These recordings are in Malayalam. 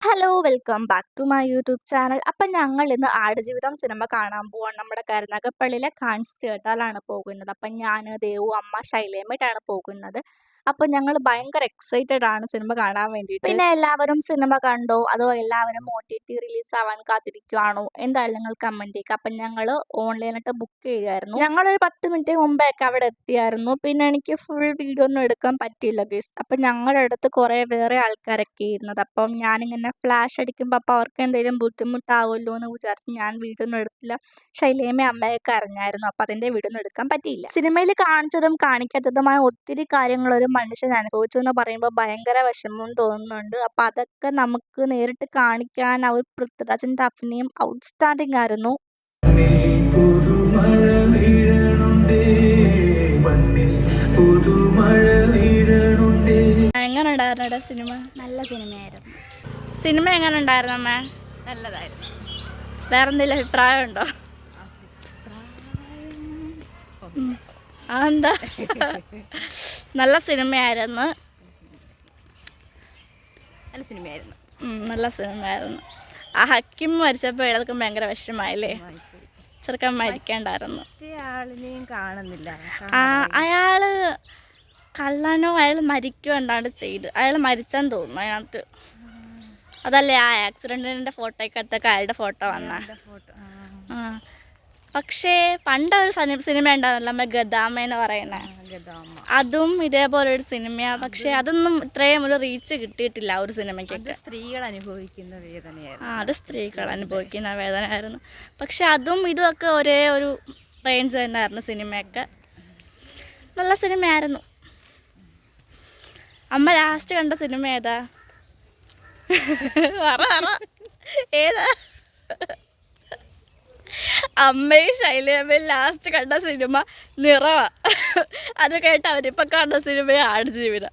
Hello welcome back to my YouTube channel. അപ്പം ഞങ്ങൾ ഇന്ന് ആടുജീവിതം സിനിമ കാണാൻ പോവാണ്. നമ്മുടെ കരുനാഗപ്പള്ളിയിലെ കാൻസ് തിയേറ്ററിലാണ് പോകുന്നത്. അപ്പം ഞാൻ, ദേവു, അമ്മ, ശൈലേമ്മയായിട്ടാണ് പോകുന്നത്. അപ്പം ഞങ്ങൾ ഭയങ്കര എക്സൈറ്റഡ് ആണ് സിനിമ കാണാൻ വേണ്ടിയിട്ട്. പിന്നെ എല്ലാവരും സിനിമ കണ്ടോ അതോ എല്ലാവരും OTT റിലീസ് ആവാൻ കാത്തിരിക്കുകയാണോ എന്തായാലും നിങ്ങൾ കമൻറ്റ് ചെയ്യുക. അപ്പം ഞങ്ങൾ ഓൺലൈനായിട്ട് ബുക്ക് ചെയ്യുമായിരുന്നു. ഞങ്ങളൊരു 10 മിനിറ്റ് മുമ്പേയൊക്കെ അവിടെ എത്തിയായിരുന്നു. പിന്നെ എനിക്ക് ഫുൾ വീഡിയോ ഒന്നും എടുക്കാൻ പറ്റിയില്ല ഗൈസ്. അപ്പം ഞങ്ങളുടെ അടുത്ത് കുറേ വേറെ ആൾക്കാരൊക്കെ ഇരുന്നത്. അപ്പം ഞാനിങ്ങനെ ഫ്ലാഷ് അടിക്കുമ്പോൾ അപ്പോൾ അവർക്ക് എന്തെങ്കിലും ബുദ്ധിമുട്ടാവുമല്ലോ എന്ന് വിചാരിച്ച് ഞാൻ വീഡിയോ ഒന്നും എടുത്തില്ല. ശൈലേമ്മ അമ്മയൊക്കെ അറിഞ്ഞായിരുന്നു. അപ്പം അതിൻ്റെ വീഡിയോ ഒന്നും എടുക്കാൻ പറ്റിയില്ല. സിനിമയിൽ കാണിച്ചതും കാണിക്കാത്തതുമായ ഒത്തിരി കാര്യങ്ങൾ ഒരു മനുഷ്യൻ അനുഭവിച്ചു എന്ന് പറയുമ്പോൾ ഭയങ്കര വിഷമം തോന്നുന്നുണ്ട്. അപ്പം അതൊക്കെ നമുക്ക് നേരിട്ട് കാണിക്കാൻ ആ ഒരു പൃഥ്വിരാജിൻ്റെ അഭിനയം ഔട്ട്സ്റ്റാൻഡിങ് ആയിരുന്നു. എങ്ങനെ ഉണ്ടായിരുന്നു സിനിമ? നല്ല സിനിമയായിരുന്നു. സിനിമ എങ്ങനെ ഉണ്ടായിരുന്നു അമ്മ? നല്ലതായിരുന്നു. വേറെന്തെങ്കിലും അഭിപ്രായം ഉണ്ടോ? അതെന്താ? നല്ല സിനിമയായിരുന്നു. നല്ല സിനിമയായിരുന്നു. നല്ല സിനിമയായിരുന്നു. ആ ഹക്കിം മരിച്ചപ്പോൾ എല്ലാവർക്കും ഭയങ്കര വിഷമമായില്ലേ? ചെറുക്കൻ മരിക്കേണ്ടായിരുന്നു. ആളിനെയും കാണുന്നില്ല. അയാള് കള്ളനോ അയാൾ മരിക്കോ എന്താണ്ട് ചെയ്ത്. അയാൾ മരിച്ചെന്ന് തോന്നുന്നു അതിനകത്ത്. അതല്ലേ ആ ആക്സിഡൻറ്റിൻ്റെ ഫോട്ടോയ്ക്കകത്തൊക്കെ അയാളുടെ ഫോട്ടോ വന്ന. പക്ഷേ പണ്ടൊരു സിനിമ ഉണ്ടായിരുന്നല്ലോ അമ്മ, ഗദാമ എന്ന് പറയുന്നത്. അതും ഇതേപോലെ ഒരു സിനിമയാണ്. പക്ഷേ അതൊന്നും ഇത്രയും ഒരു റീച്ച് കിട്ടിയിട്ടില്ല ഒരു സിനിമയ്ക്കൊക്കെ. സ്ത്രീകൾ അനുഭവിക്കുന്ന വേദനയായിരുന്നു. അത് സ്ത്രീകൾ അനുഭവിക്കുന്ന വേദനയായിരുന്നു. പക്ഷെ അതും ഇതുമൊക്കെ ഒരേ ഒരു റേഞ്ച് തന്നെയായിരുന്നു സിനിമയൊക്കെ. നല്ല സിനിമയായിരുന്നു. അമ്മ ലാസ്റ്റ് കണ്ട സിനിമ ഏതാ? ഏതാ? അമ്മയും ശൈലേമ്മയും ലാസ്റ്റ് കണ്ട സിനിമ നിറവാ. അത് കേട്ട് അവരിപ്പോൾ കണ്ട സിനിമയാണ് ആടുജീവിതം.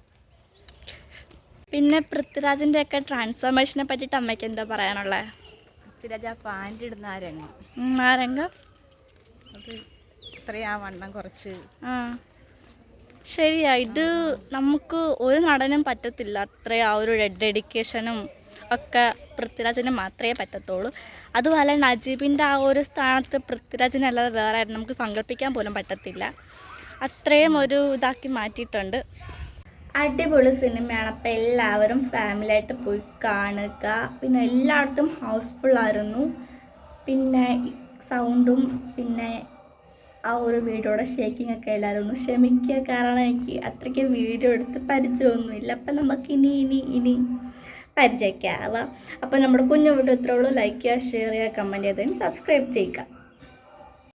പിന്നെ പൃഥ്വിരാജിൻ്റെ ഒക്കെ ട്രാൻസ്ഫോർമേഷനെ പറ്റിയിട്ട് അമ്മയ്ക്ക് എന്താ പറയാനുള്ളത്? പൃഥ്വിരാജ് ആ പാൻറ് ഇടുന്ന ആ രംഗം, ആ രംഗം അത് ഇത്രയും ആ വണ്ണം കുറച്ച് ശരിയാ. ഇത് നമുക്ക് ഒരു നടനും പറ്റത്തില്ല. അത്രയും ആ ഒരു ഡെഡിക്കേഷനും ഒക്കെ പൃഥ്വിരാജിന് മാത്രമേ പറ്റത്തുള്ളൂ. അതുപോലെ നജീബിൻ്റെ ആ ഒരു സ്ഥാനത്ത് പൃഥ്വിരാജിനല്ലാതെ വേറെ നമുക്ക് സങ്കല്പിക്കാൻ പോലും പറ്റത്തില്ല. അത്രയും ഒരു ഇതാക്കി മാറ്റിയിട്ടുണ്ട്. അടിപൊളി സിനിമയാണ്. അപ്പോൾ എല്ലാവരും ഫാമിലിയായിട്ട് പോയി കാണുക. പിന്നെ എല്ലായിടത്തും ഹൗസ്ഫുള്ളായിരുന്നു. പിന്നെ സൗണ്ടും പിന്നെ ആ ഒരു വീഡിയോയുടെ ഷേക്കിംഗ് ഒക്കെ എല്ലാവരും ഒന്ന് ക്ഷമിക്കുക. കാരണം എനിക്ക് അത്രയ്ക്ക് വീഡിയോ എടുത്ത് പരിചയമൊന്നുമില്ല. അപ്പം നമുക്ക് ഇനി പരിചയിക്കാവാം. അപ്പോൾ നമ്മുടെ കുഞ്ഞു വീഡിയോ ഇത്രേ ഉള്ളൂ. ലൈക്ക് ചെയ്യുക, ഷെയർ ചെയ്യുക, കമൻറ്റ് ചെയ്തതിന് സബ്സ്ക്രൈബ് ചെയ്യുക.